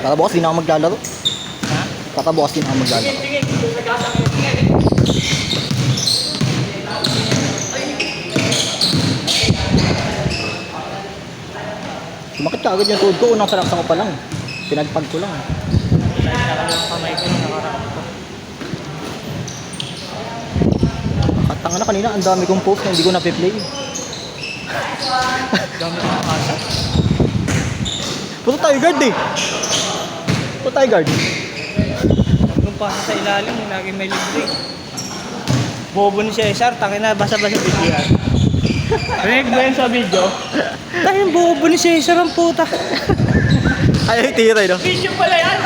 Tatabukas din ako maglalaro. Tatabukas din ako maglalaro. Sumakit ka agad yung tuhod ko. Unang salaksa ko pa lang. Pinagpag ko lang. Katanga na kanina. Ang dami kong post na hindi ko na-play. Dami ng kasa. Puto tayo guard eh. Puto tayo guard. Nung pasa sa ilalim, lagi may libre. Bobo ni Cesar, takin na, basa-basa video yan. Rinig ba yun sa video? Tayo bobo ni Cesar ang puta. Ay, tira no? Video pala yan!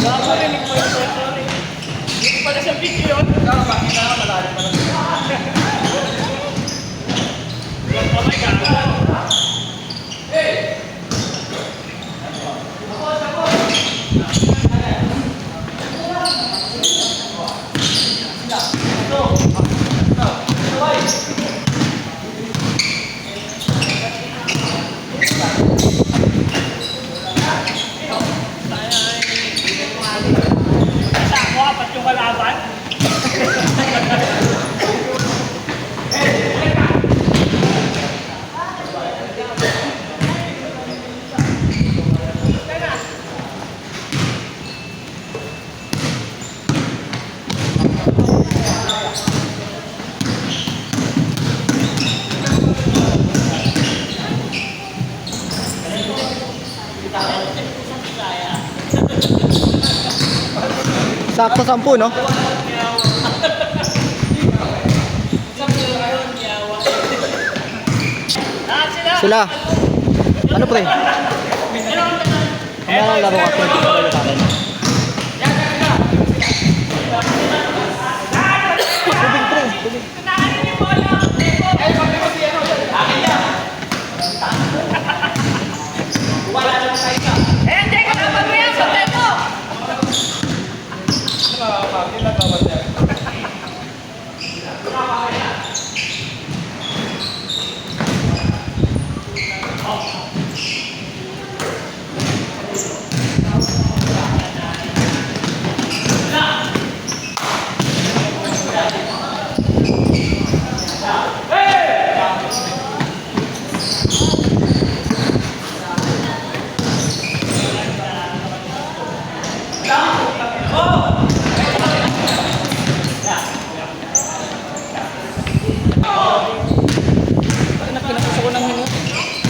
Baka rinig mo yun, sorry. Hindi pala sa video yun. Bakit na, malalim pala. Oh my God! Hey! Sakto 10, no? Sila. Ano pre? Kami lang laro kasi ito sa akin. Tubig pre, tubig.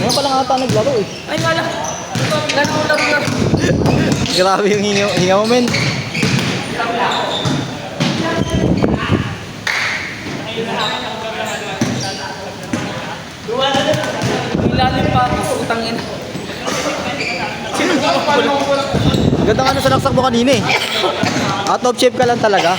Ngayon pa lang ata naglaro eh. Ay, wala. Laro. Grabe yung hinga mo, men. Ilalim pa ako, utangin. Sino ba? Ganda nga sa laksak mo kanina eh. Out of shape ka lang talaga.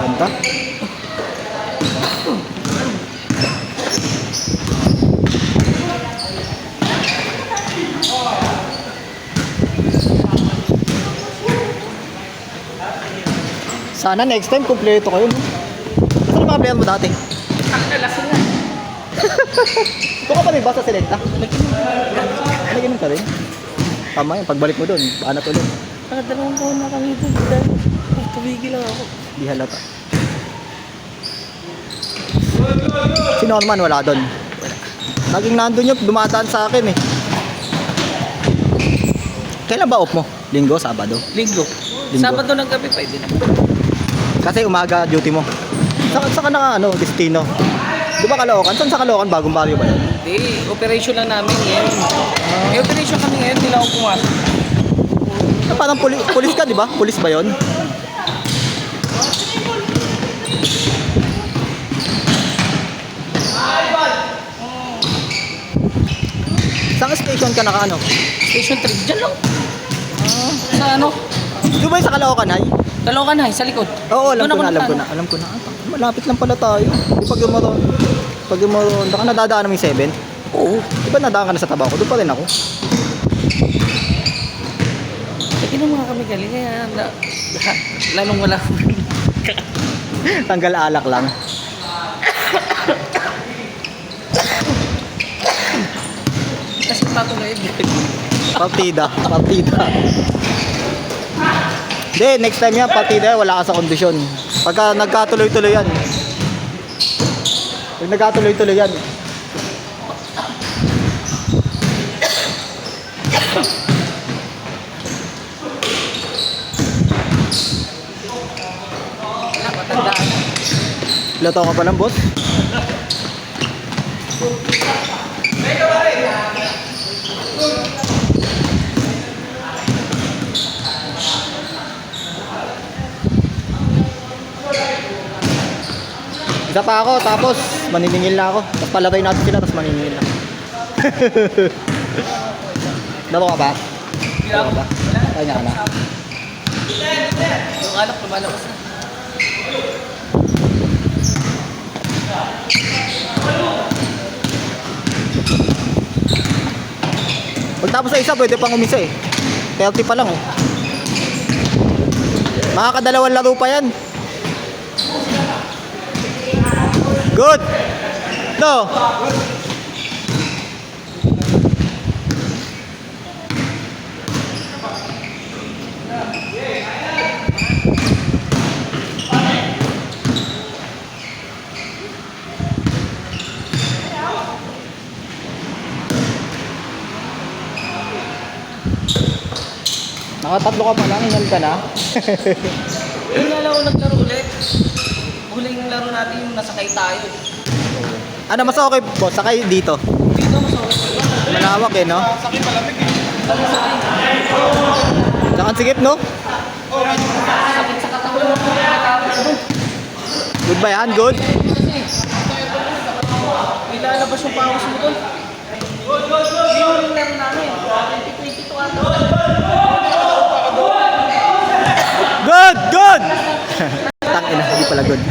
Ganda. Sana next time kumpleto kayo, no? Ano mga player mo dati? Lasing na. Ito ka pa rin ba sa Selecta? Ano ganun ka rin? Tama yun, pagbalik mo doon, baka natulog. Nakadalawang taon na kami ito. Tumigil lang ako. Di halata. Si Norman wala doon. Naging nandun yung dumataan sa akin eh. Kailan ba off mo? Linggo, Sabado? Linggo. Sabado ng gabi, pwede na. Kasi umaga duty mo. Saan ka na destino? Di ba Caloocan? Saan sa Caloocan? Bagong baryo ba yun? Hindi, operation lang namin ngayon. May operation kami ngayon, hindi lang ako pumasok. parang pulis ka, di ba? Pulis ba yun? Saan station ka naka ano? Station 3, dyan lang. Sa ano? Di ba yung sa Caloocan ay? Caloocan High, sa likod. Oo, alam Doon ko ako na, alam ko na, nagtanong. alam ko na. Malapit lang pala tayo. Di pag yung ka nadadaan namin 7? Oo. Di ba nadaan ka na sa Tabaco? Doon pa rin ako. Lagi na mga kami galing. Kaya lalong wala. Tanggal alak lang. Kasi patuloy. Partida. Hindi, next time yan, partida, wala ka sa kondisyon. Pagka nagkatuloy-tuloy yan. Pag nagkatuloy-tuloy yan. Matandaan. Ilan taon ka pa lang, boss? Isa pa ako, tapos maniningil na ako. Tapos palabay natin sila, tapos maniningil na. Laro ka ba? Laro ka ba? Kaya ka na. Yung alak, lumalabas na. Pagtapos sa isa, pwede pang umisa eh. 30 pa lang oh. Makakadalawang laro pa yan. Good! No! Nakatatlo ka pa lang, ingal ka na. Yung nalaw ko naglaro ulit. Huling laro natin yung nasakay tayo. Ano mas okay boss, sakay dito. Dito mas okay. Malawak eh, no? Tsaka ang sikip, no? Sakit sa katawan mo. Good ba yan? Good? May lalabas yung pawas mo doon. Hindi yung huling laro namin. 2022 ata. Good! Good! Tangina, hindi pala good.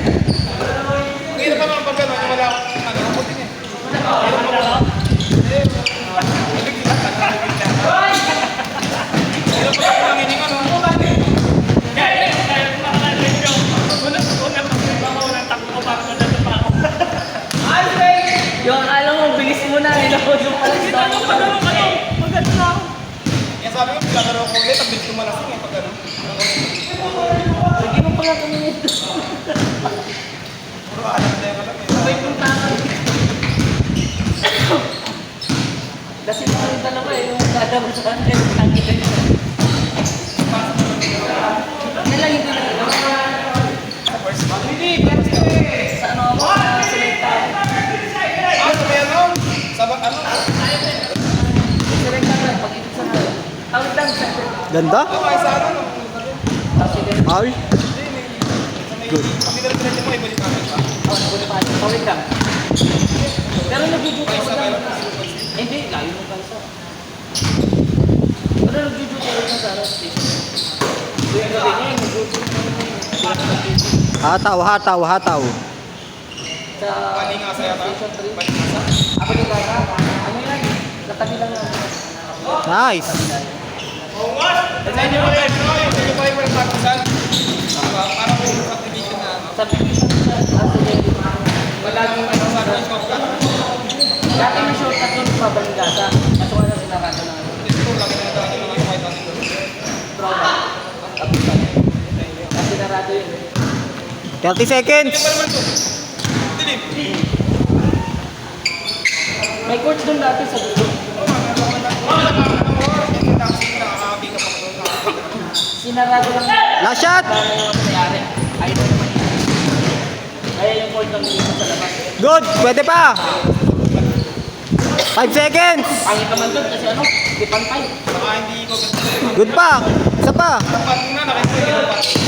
Yung akala mo, bilis mo na. Nilakod yung pala sa dami. Maganda na ako. Yan sabi ko, pagkakaroon ko ulit, ang bilis tumalasing eh, pag ano. Hindi mo pala kami nito. Puro alam na yung alam eh. Sabay kong tangan. Kasi mga rin dalawa eh, yung dadabas sa kanila, yung tangkita nyo. Yan lang yung dalawa. Sa ano ako, sa Selecta. Ano ba yan, no? Sabag ano? Selecta na, pag-ibig sa halo. Tawid lang sa Ganda? Ano kayo sa ano? No? Foul? Good. Pag dinala-dinala mo, ibalik namin pa. tawid lang. Pero nagjujuto ko lang. Hindi, layo mo kansa. Pero nagjujuto ko lang sa Arrow Station. Yung gabi niya, nagjujuto ko Hataw. sa Palingasa yata. Station 3. Palingasa. Ako yung kaya, ano yan? Katabi lang lang. Nice! Sa inyo mga guys, no? Yung sige pa yung walang tapusan. Diba? Parang kung subdivision na ano. Subdivision sa Delhi. Malaging ano, sabi yung shortcut. Dati may shortcut doon sa Balingasa. Kaso nga lang sinarado na ano. Dito, laki na ito yung mga white natin doon. Trauma. Tapusan. Kasi sinarado yun. 30 seconds! Ano ba naman ito? Dilip. May coach doon dati sa dulo. Sinarado lang. Last shot! Para yung nangyari. Ayaw naman yun. Kaya yung court lang dito sa labas. Good! Pwede pa! 5 seconds! Pangit naman doon kasi ano, Hindi pantay. Baka hindi ko ganito. Good pa. Isa pa. Dapat na nakita ko